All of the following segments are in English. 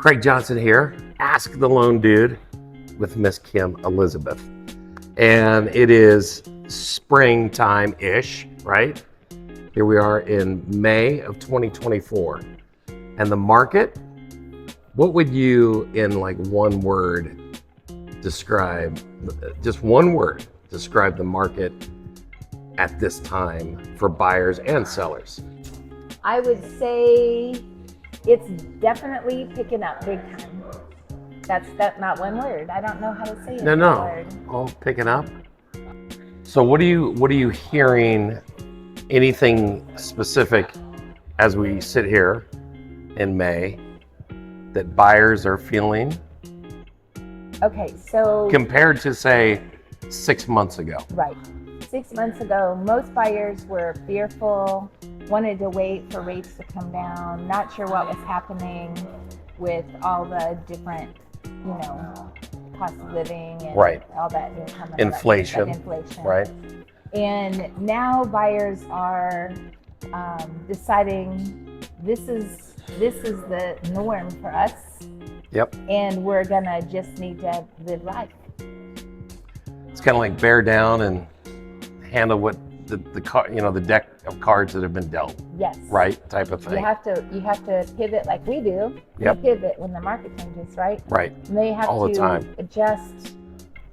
Craig Johnson here, Ask the Loan Dude with Miss Kim Elizabeth. And it is springtime-ish, right? Here we are in May of 2024. And the market, what would you, in like one word, describe, just one word, describe the market at this time for buyers and sellers? I would say it's definitely picking up big time. That's not one word. I don't know how to say it. No. Oh, picking up. So what are you hearing? Anything specific as we sit here in May that buyers are feeling? Okay, so compared to say 6 months ago. Right. 6 months ago, most buyers were fearful, wanted to wait for rates to come down, not sure what was happening with all the different, cost of living and right. all that income. Inflation. Right. And now buyers are deciding this is the norm for us. Yep. And we're gonna just need to live life. It's kind of like bear down and handle what the deck of cards that have been dealt. Yes. Right, type of thing. You have to pivot like we do. Yep. We pivot when the market changes, right? Right. And they have all to the time. Adjust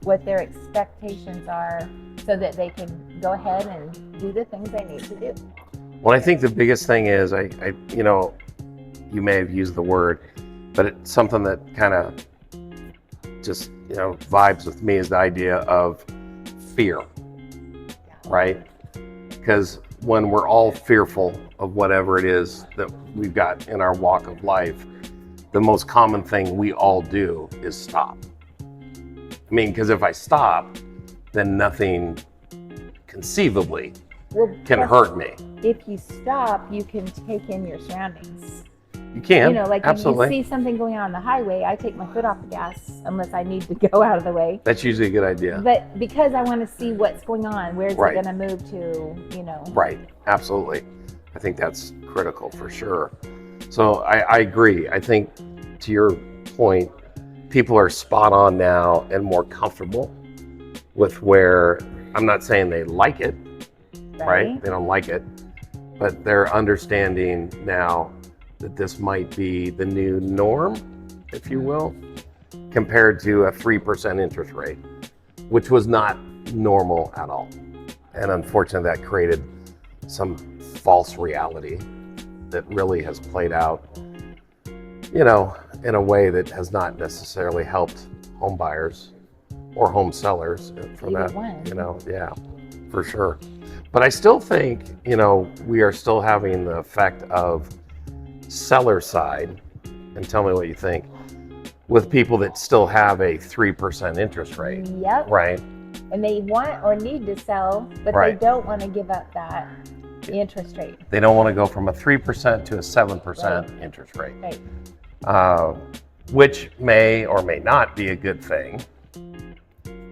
what their expectations are so that they can go ahead and do the things they need to do. Well, I think the biggest thing is you may have used the word, but it's something that kind of just vibes with me is the idea of fear, right? Because when we're all fearful of whatever it is that we've got in our walk of life, the most common thing we all do is stop. I mean, because if I stop, then nothing conceivably can hurt me. If you stop, you can take in your surroundings. You can, absolutely. If you see something going on the highway, I take my foot off the gas unless I need to go out of the way. That's usually a good idea. But because I want to see what's going on, where's it going to move to, Right, absolutely. I think that's critical for sure. So I agree. I think to your point, people are spot on now and more comfortable with where, I'm not saying they like it, right? They don't like it, but they're understanding now that this might be the new norm, if you will, compared to a 3% interest rate, which was not normal at all. And unfortunately, that created some false reality that really has played out, in a way that has not necessarily helped home buyers or home sellers for that, yeah, for sure. But I still think, we are still having the effect of seller side, and tell me what you think, with people that still have a 3% interest rate. Yep. Right. And they want or need to sell, but they don't want to give up that interest rate. They don't want to go from a 3% to a 7% interest rate. Right. Which may or may not be a good thing,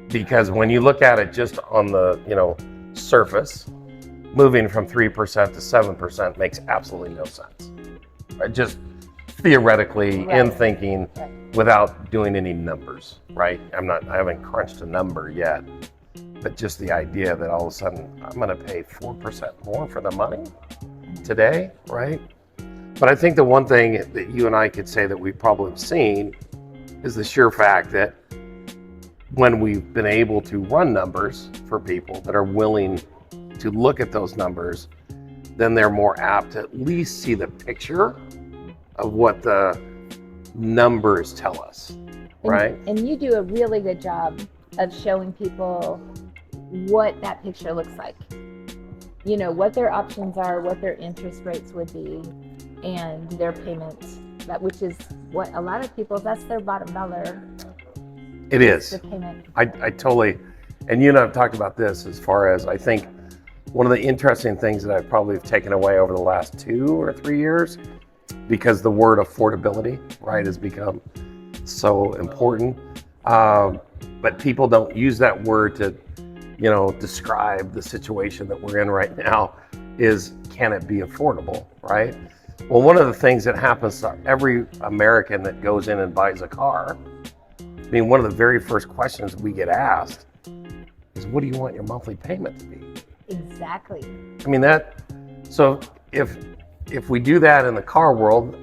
because when you look at it just on the surface, moving from 3% to 7% makes absolutely no sense. Right? Just theoretically in thinking, without doing any numbers, right? I haven't crunched a number yet, but just the idea that all of a sudden I'm going to pay 4% more for the money today, right? But I think the one thing that you and I could say that we've probably seen is the sheer fact that when we've been able to run numbers for people that are willing to look at those numbers, then they're more apt to at least see the picture of what the numbers tell us, right? And you do a really good job of showing people what that picture looks like. What their options are, what their interest rates would be, and their payments, which is what a lot of people, that's their bottom dollar. It is. The payment. I totally, and you and I have talked about this as far as, I think one of the interesting things that I've probably taken away over the last 2 or 3 years, because the word affordability, right, has become so important. But people don't use that word to, describe the situation that we're in right now, is can it be affordable, right? Well, one of the things that happens to every American that goes in and buys a car, I mean, one of the very first questions we get asked is, what do you want your monthly payment to be? Exactly. I mean, so if we do that in the car world,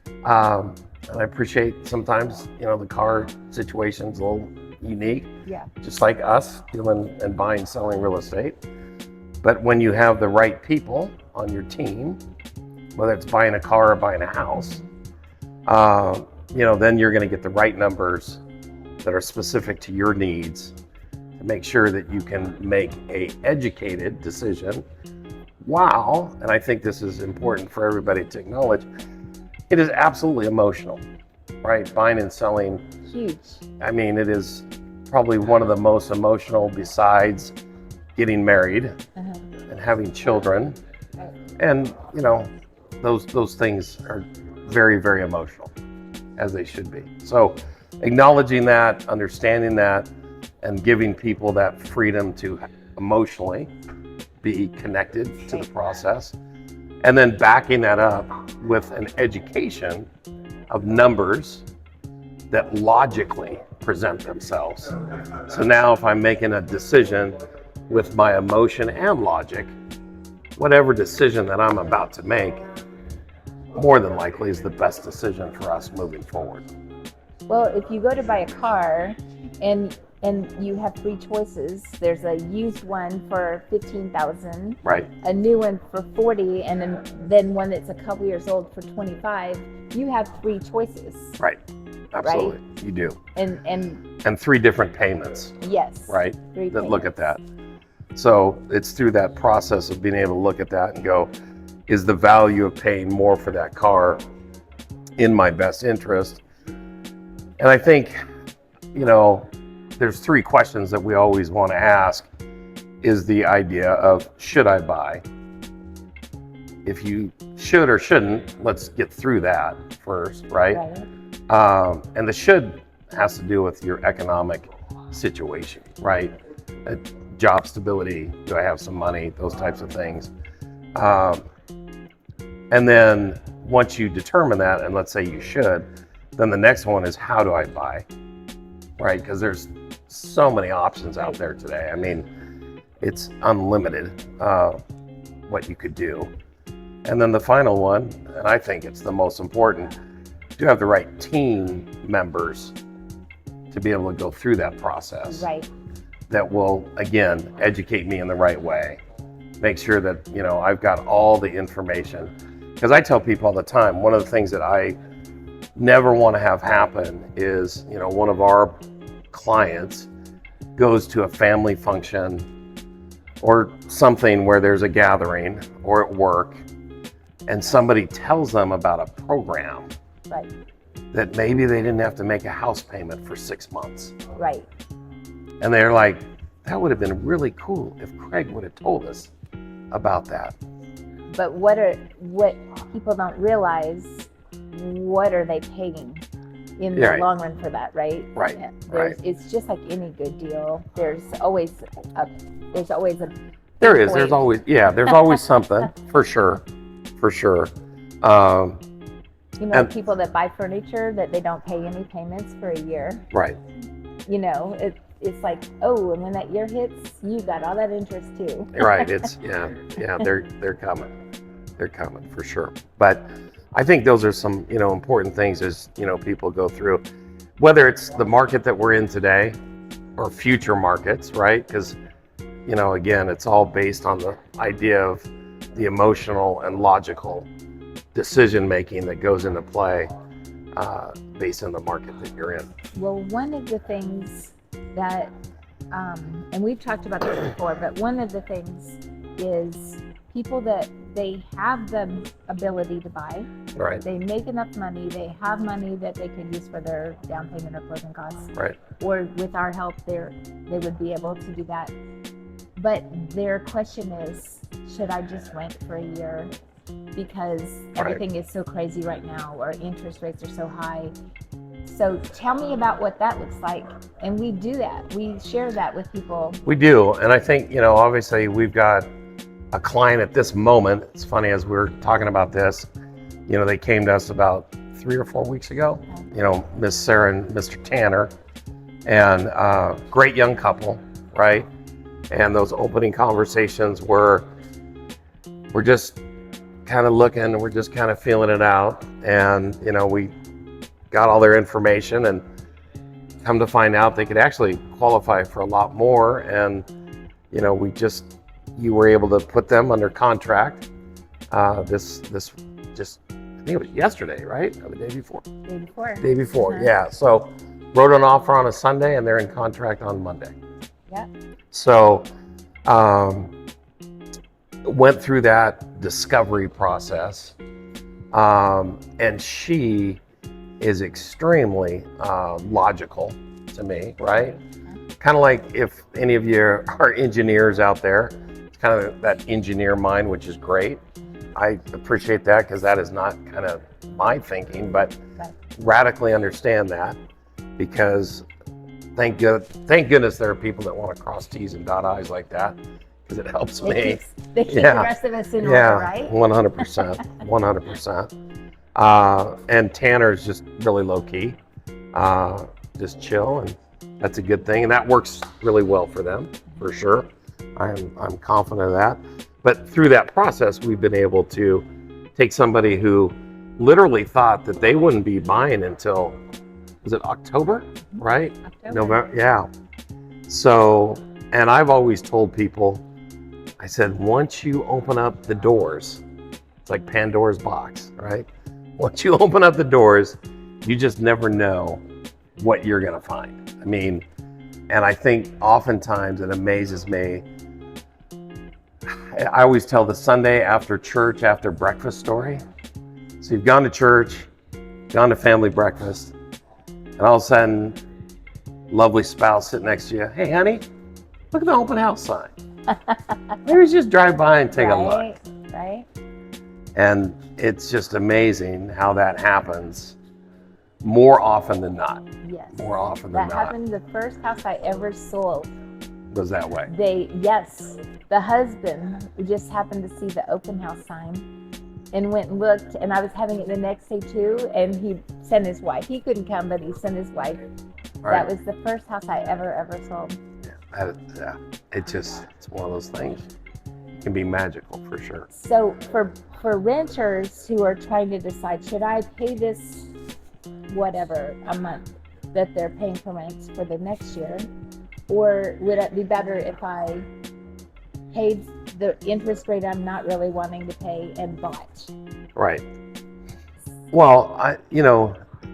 and I appreciate sometimes, the car situation's a little unique, Yeah. just like us doing and buying, selling real estate. But when you have the right people on your team, whether it's buying a car or buying a house, then you're going to get the right numbers that are specific to your needs to make sure that you can make a educated decision. Wow, and I think this is important for everybody to acknowledge, it is absolutely emotional, right? Buying and selling. Huge. I mean, it is probably one of the most emotional besides getting married and having children. And, those things are very, very emotional, as they should be. So acknowledging that, understanding that, and giving people that freedom to emotionally be connected to the process, and then backing that up with an education of numbers that logically present themselves. So now if I'm making a decision with my emotion and logic, whatever decision that I'm about to make, more than likely is the best decision for us moving forward. Well, if you go to buy a car and you have three choices, there's a used one for $15,000, right? A new one for $40,000, and then one that's a couple years old for $25,000. You have three choices, right? Absolutely, right? You do. And three different payments. Yes. Right. Look at that. So it's through that process of being able to look at that and go, is the value of paying more for that car in my best interest? And I think, there's three questions that we always want to ask, is the idea of, should I buy? If you should or shouldn't, let's get through that first, right? And the should has to do with your economic situation, right? Job stability, do I have some money, those types of things. And then once you determine that, and let's say you should, then the next one is, how do I buy, right? Because there's so many options out there today. I mean, it's unlimited what you could do. And then the final one, and I think it's the most important, do you have the right team members to be able to go through that process? Right. That will, again, educate me in the right way. Make sure that, I've got all the information. Because I tell people all the time, one of the things that I never want to have happen is, one of our clients goes to a family function or something where there's a gathering or at work, and somebody tells them about a program, right, that maybe they didn't have to make a house payment for 6 months. Right. And they're like, that would have been really cool if Craig would have told us about that. But what people don't realize, what are they paying in the long run for that, right? Right. It's just like any good deal. There's always a there's always something for sure. People that buy furniture that they don't pay any payments for a year. Right. It's like, oh, and when that year hits, you got all that interest too. Right. It's they're coming for sure. But I think those are some, important things as, people go through, whether it's the market that we're in today or future markets, right? Because, again, it's all based on the idea of the emotional and logical decision-making that goes into play based on the market that you're in. Well, one of the things that, and we've talked about this before, but one of the things is people that they have the ability to buy. Right. They make enough money. They have money that they can use for their down payment or closing costs. Right. Or with our help, they would be able to do that. But their question is, should I just rent for a year? Because everything is so crazy right now, or interest rates are so high. So tell me about what that looks like. And we do that. We share that with people. We do. And I think, obviously we've got a client at this moment. It's funny, as we were talking about this, they came to us about 3 or 4 weeks ago, Miss Sarah and Mr. Tanner, and great young couple, right? And those opening conversations we're just kind of looking, we're just kind of feeling it out. And, we got all their information, and come to find out they could actually qualify for a lot more. And, you were able to put them under contract. This just, I think it was yesterday, right? Or the day before? Day before, Uh-huh. yeah. So wrote an offer on a Sunday, and they're in contract on Monday. Yep. So went through that discovery process, and she is extremely logical to me, right? Kind of like, if any of you are engineers out there, it's kind of that engineer mind, which is great. I appreciate that, because that is not kind of my thinking, but radically understand that, because thank goodness there are people that want to cross T's and dot I's like that, because it helps me. They keep the rest of us in order, right? 100%, 100%. And Tanner's just really low key, just chill, and that's a good thing, and that works really well for them, for sure. I'm confident of that. But through that process, we've been able to take somebody who literally thought that they wouldn't be buying until, was it October, right? October. November, yeah. So, and I've always told people, I said, once you open up the doors, it's like Pandora's box, right? Once you open up the doors, you just never know what you're gonna find. I mean, and I think oftentimes it amazes me. I always tell the Sunday after church, after breakfast story. So you've gone to church, gone to family breakfast, and all of a sudden, lovely spouse sitting next to you. Hey, honey, look at the open house sign. Maybe just drive by and take a look. Right. And it's just amazing how that happens more often than not. Yes. More often than That not. happened the first house I ever sold. Was that way. The husband just happened to see the open house sign and went and looked, and I was having it the next day too, and he sent his wife. He couldn't come, but he sent his wife. Right. That was the first house I ever sold. Yeah, it's one of those things. It can be magical, for sure. So for renters who are trying to decide, should I pay this whatever a month that they're paying for rent for the next year, or would it be better if I paid the interest rate I'm not really wanting to pay and bought? Right. Well,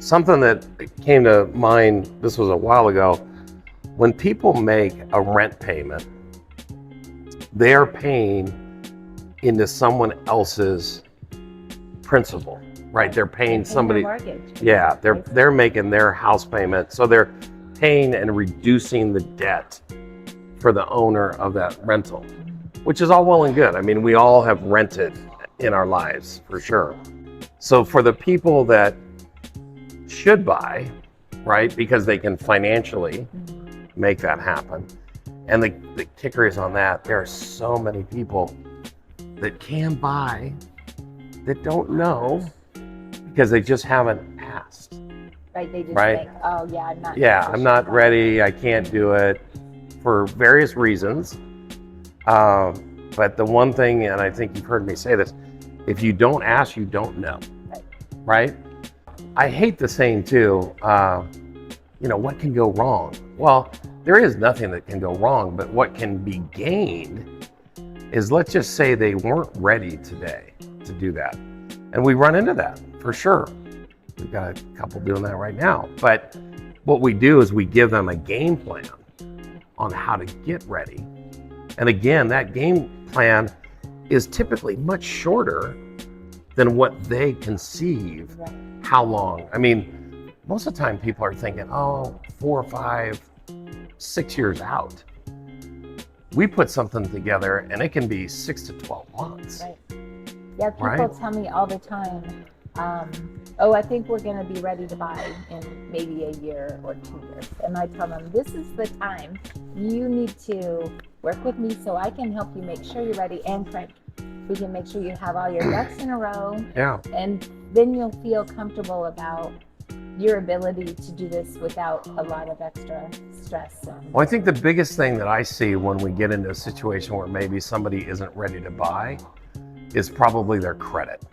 something that came to mind, this was a while ago, when people make a rent payment, they're paying into someone else's principal, right? They're paying somebody. Mortgage. Yeah, they're making their house payment, so they're paying and reducing the debt for the owner of that rental, which is all well and good. I mean, we all have rented in our lives, for sure. So for the people that should buy, right, because they can financially make that happen, and the kicker is on that, there are so many people that can buy that don't know because they just haven't asked. Right, they just Right? think, oh yeah, I'm not. Yeah, I'm not ready, I can't do it, for various reasons. But the one thing, and I think you've heard me say this, if you don't ask, you don't know, right? I hate the saying too, what can go wrong? Well, there is nothing that can go wrong, but what can be gained is, let's just say they weren't ready today to do that. And we run into that, for sure. We've got a couple doing that right now. But what we do is we give them a game plan on how to get ready. And again, that game plan is typically much shorter than what they conceive. How long? I mean, most of the time people are thinking, 4 or 5, 6 years out. We put something together and it can be 6 to 12 months. Right. Yeah, people Right? tell me all the time, I think we're going to be ready to buy in maybe a year or 2 years. And I tell them, this is the time you need to work with me so I can help you make sure you're ready. And Frank, we can make sure you have all your ducks in a row. Yeah. And then you'll feel comfortable about your ability to do this without a lot of extra stress. Well, I think the biggest thing that I see when we get into a situation where maybe somebody isn't ready to buy is probably their credit.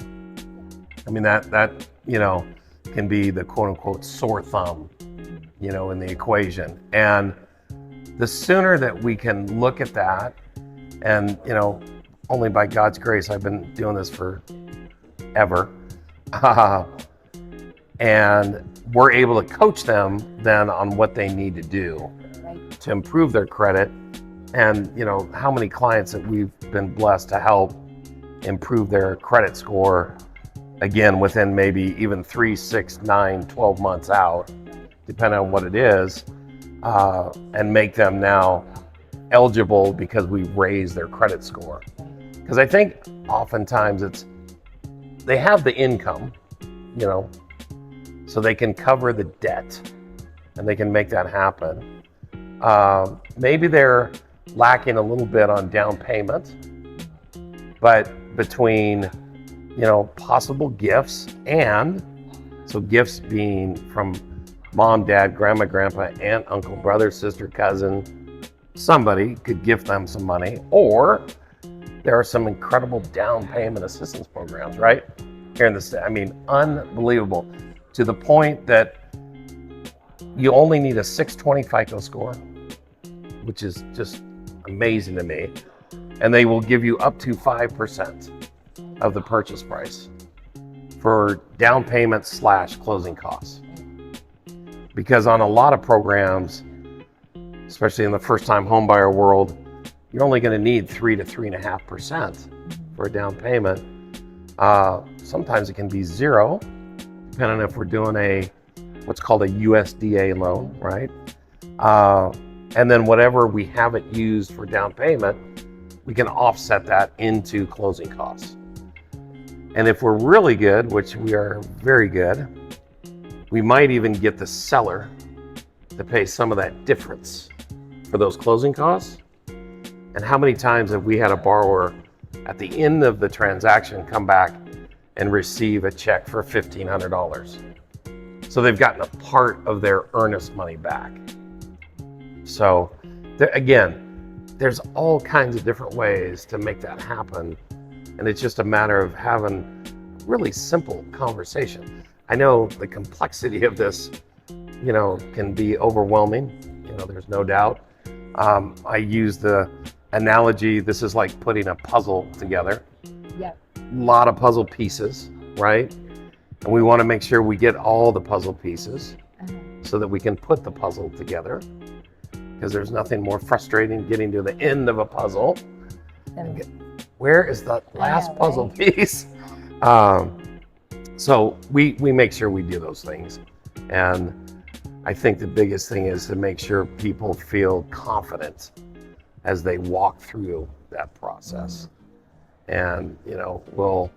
I mean, that can be the quote unquote sore thumb, in the equation. And the sooner that we can look at that, and, only by God's grace, I've been doing this for ever. And we're able to coach them then on what they need to do to improve their credit. And, how many clients that we've been blessed to help improve their credit score, again, within maybe even 3, 6, 9, 12 months out, depending on what it is, and make them now eligible because we raised their credit score. Because I think oftentimes they have the income, so they can cover the debt and they can make that happen. Maybe they're lacking a little bit on down payment, but between, possible gifts, and so gifts being from mom, dad, grandma, grandpa, aunt, uncle, brother, sister, cousin, somebody could gift them some money, or there are some incredible down payment assistance programs, right? Here in the state, unbelievable, to the point that you only need a 620 FICO score, which is just amazing to me. And they will give you up to 5% of the purchase price for down payment / closing costs. Because on a lot of programs, especially in the first time homebuyer world, you're only going to need 3 to 3.5% for a down payment. Sometimes it can be 0, depending on if we're doing what's called a USDA loan, right? And then whatever we haven't used for down payment, we can offset that into closing costs. And if we're really good, which we are very good, we might even get the seller to pay some of that difference for those closing costs. And how many times have we had a borrower at the end of the transaction come back and receive a check for $1,500? So they've gotten a part of their earnest money back. So again, there's all kinds of different ways to make that happen. And it's just a matter of having really simple conversation. I know the complexity of this, can be overwhelming. There's no doubt. I use the analogy, this is like putting a puzzle together. Yep. A lot of puzzle pieces, right? And we want to make sure we get all the puzzle pieces so that we can put the puzzle together. Because there's nothing more frustrating getting to the end of a puzzle. Where is the last puzzle piece? So we make sure we do those things. And I think the biggest thing is to make sure people feel confident as they walk through that process. And, we'll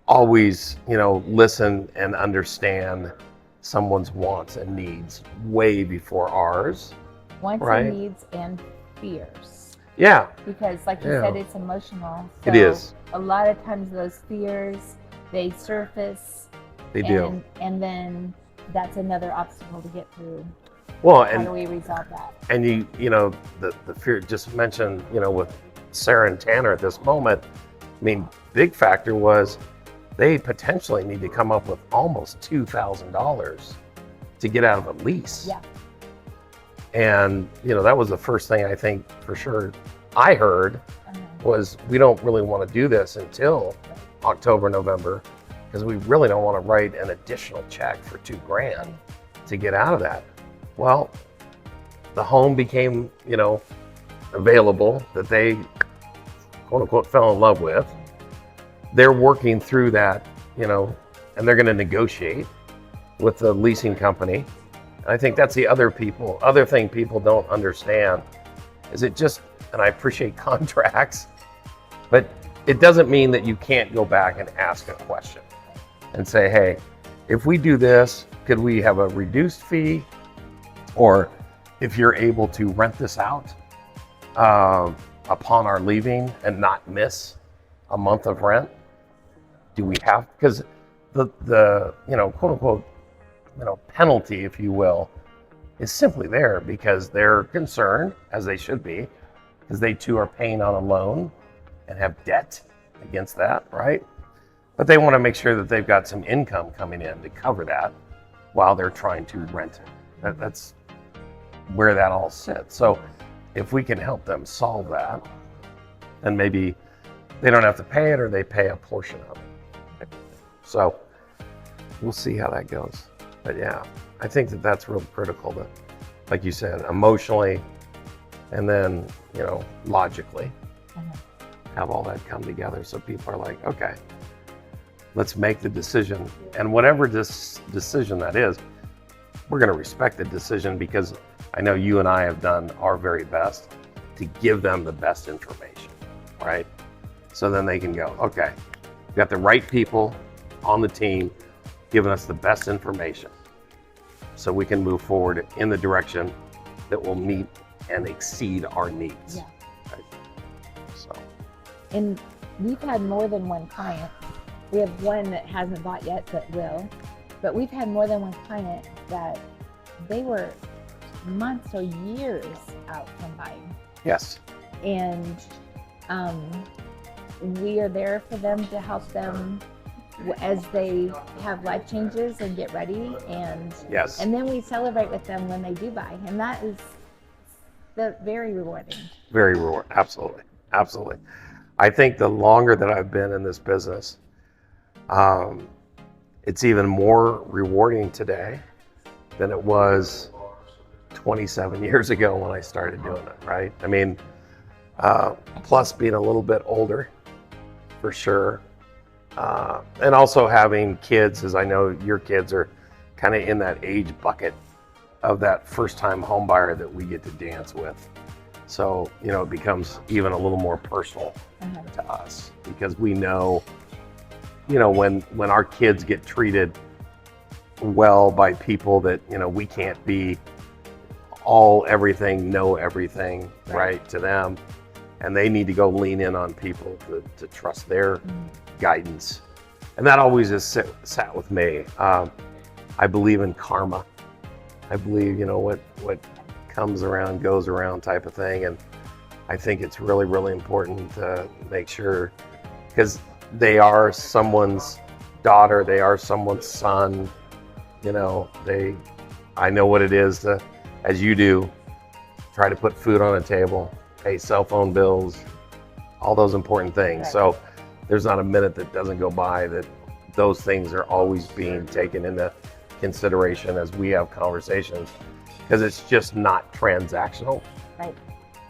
always, listen and understand someone's wants and needs way before ours. Wants right? and needs and fears. Yeah. Because like you said, it's emotional. So it is. A lot of times those fears, they surface. They do. And then that's another obstacle to get through. Well, how do we resolve that? And the fear just mentioned, with Sarah and Tanner at this moment, big factor was they potentially need to come up with almost $2,000 to get out of a lease. Yeah. And, that was the first thing I think for sure I heard was we don't really want to do this until October, November, because we really don't want to write an additional check for $2,000 to get out of that. Well, the home became, available that they, quote unquote, fell in love with. They're working through that, and they're going to negotiate with the leasing company. And I think that's the other thing people don't understand is and I appreciate contracts, but it doesn't mean that you can't go back and ask a question and say, hey, if we do this, could we have a reduced fee? Or if you're able to rent this out upon our leaving and not miss a month of rent? Do we have, because the quote unquote penalty, if you will, is simply there because they're concerned, as they should be, because they too are paying on a loan and have debt against that, right? But they want to make sure that they've got some income coming in to cover that while they're trying to rent it. That's where that all sits. So if we can help them solve that, then maybe they don't have to pay it, or they pay a portion of it. So we'll see how that goes. But yeah, I think that that's real critical to, like you said, emotionally, and then, logically, have all that come together. So people are like, okay, let's make the decision. And whatever this decision that is, we're going to respect the decision, because I know you and I have done our very best to give them the best information, right? So then they can go, okay, we've got the right people on the team giving us the best information, so we can move forward in the direction that will meet and exceed our needs. Yeah. Right? So. And we've had more than one client. We have one that hasn't bought yet but will. But we've had more than one client that they were months or years out from buying. Yes. And we are there for them to help them as they have life changes and get ready, and yes, and then we celebrate with them when they do buy, and that is very rewarding. Very rewarding. Absolutely. I think the longer that I've been in this business, it's even more rewarding today than it was 27 years ago when I started doing it, right? I mean, plus being a little bit older, for sure. And also having kids, as I know your kids are kind of in that age bucket of that first-time home buyer that we get to dance with. So, it becomes even a little more personal to us, because we know, when our kids get treated well by people that, we can't be everything, know everything, right, to them. And they need to go lean in on people to trust their guidance. And that always has sat with me. I believe in karma. I believe, what comes around goes around type of thing. And I think it's really, really important to make sure, because they are someone's daughter, they are someone's son, I know what it is to, as you do, try to put food on a table, pay cell phone bills, all those important things. Right. So there's not a minute that doesn't go by that those things are always being taken into consideration as we have conversations, because it's just not transactional. Right.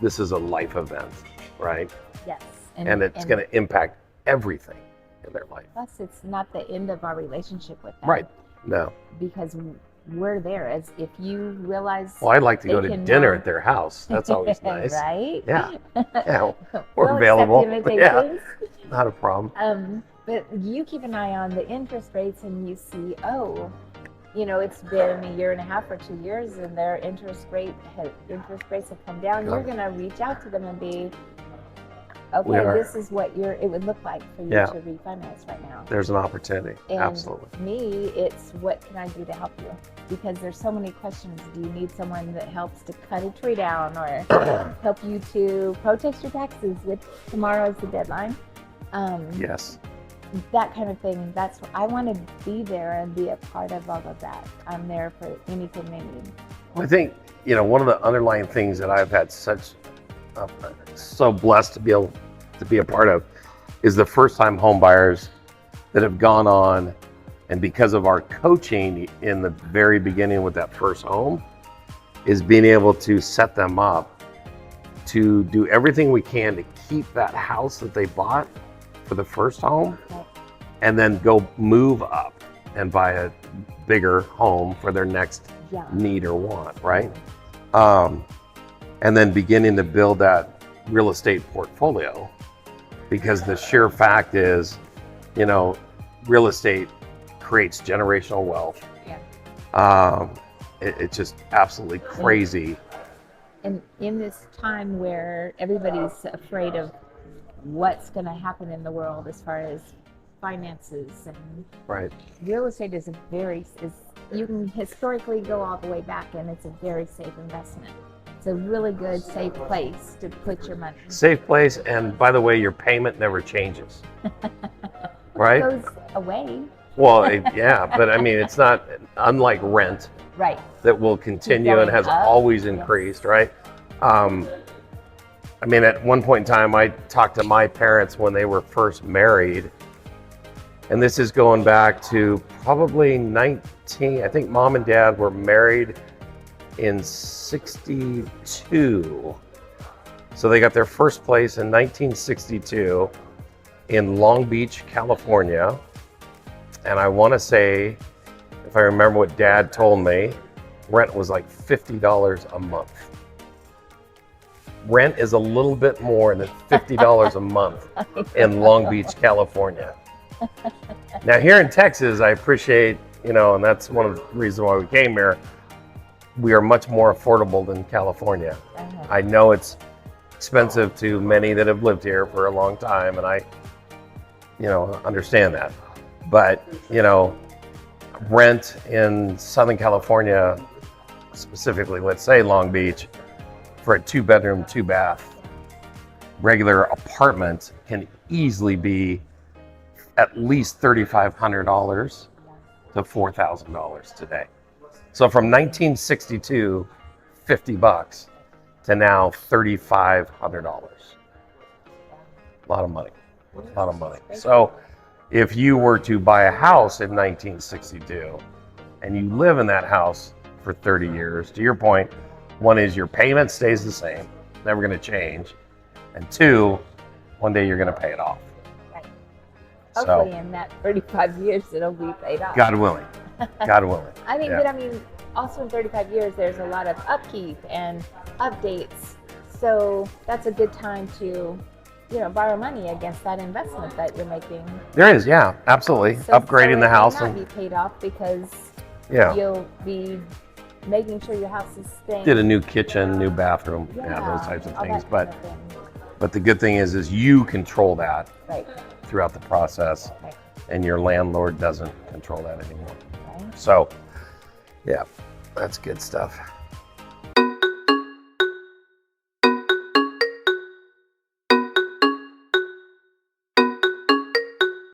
This is a life event, right? Yes. And it's going to impact everything in their life. Plus, it's not the end of our relationship with them. Right. No. Because we're there. As if you realize. Well, I'd like to go to dinner at their house. That's always nice. Right? Yeah. Yeah. We're available. Yeah. Not a problem. But you keep an eye on the interest rates, and you see, it's been a year and a half or 2 years, and their interest rates have come down. You're going to reach out to them and be, okay, this is what it would look like for you to refinance right now. There's an opportunity. And absolutely. Me, it's what can I do to help you? Because there's so many questions. Do you need someone that helps to cut a tree down, or help you to protest your taxes with tomorrow's the deadline? Yes. That kind of thing. That's what I want to be there and be a part of all of that. I'm there for anything they need. Well, I think, one of the underlying things that I've had so blessed to be able to be a part of is the first-time home buyers that have gone on, and because of our coaching in the very beginning with that first home, is being able to set them up to do everything we can to keep that house that they bought for the first home, and then go move up and buy a bigger home for their next need or want, right? And then beginning to build that real estate portfolio, because the sheer fact is, real estate creates generational wealth. It's just absolutely crazy And in this time where everybody's afraid of what's going to happen in the world as far as finances, and Right. real estate is you can historically go all the way back, and it's a very safe investment. It's a really good, safe place to put your money. Safe place, and by the way, your payment never changes. Right? It goes away. Well, yeah, but I mean, it's not unlike rent Right. that will continue and has up. always increased, right? I mean, at one point in time, I talked to my parents when they were first married, and this is going back to probably I think mom and dad were married in 62. So they got their first place in 1962 in Long Beach, California. And I want to say, if I remember what dad told me, rent was like $50 a month. Rent is a little bit more than $50 a month in Long Beach, California. Now here in Texas, I appreciate, and that's one of the reasons why we came here. We are much more affordable than California. I know it's expensive to many that have lived here for a long time, and I, understand that. But, rent in Southern California, specifically, let's say Long Beach, for a 2-bedroom, 2-bath regular apartment can easily be at least $3,500 to $4,000 today. So from 1962, $50 to now $3,500. A lot of money. A lot of money. So if you were to buy a house in 1962 and you live in that house for 30 years, to your point, one is your payment stays the same, never going to change. And two, one day you're going to pay it off. Right. Hopefully in that 35 years it'll be paid off. God willing. God willing. I mean, but also in 35 years, there's a lot of upkeep and updates. So that's a good time to, borrow money against that investment that you're making. There is, yeah, absolutely. So upgrading the house. It may not be paid off because you'll be making sure your house is staying. Did a new kitchen, new bathroom, those types of things. But the good thing is you control that throughout the process, and your landlord doesn't control that anymore. Right. So, yeah, that's good stuff.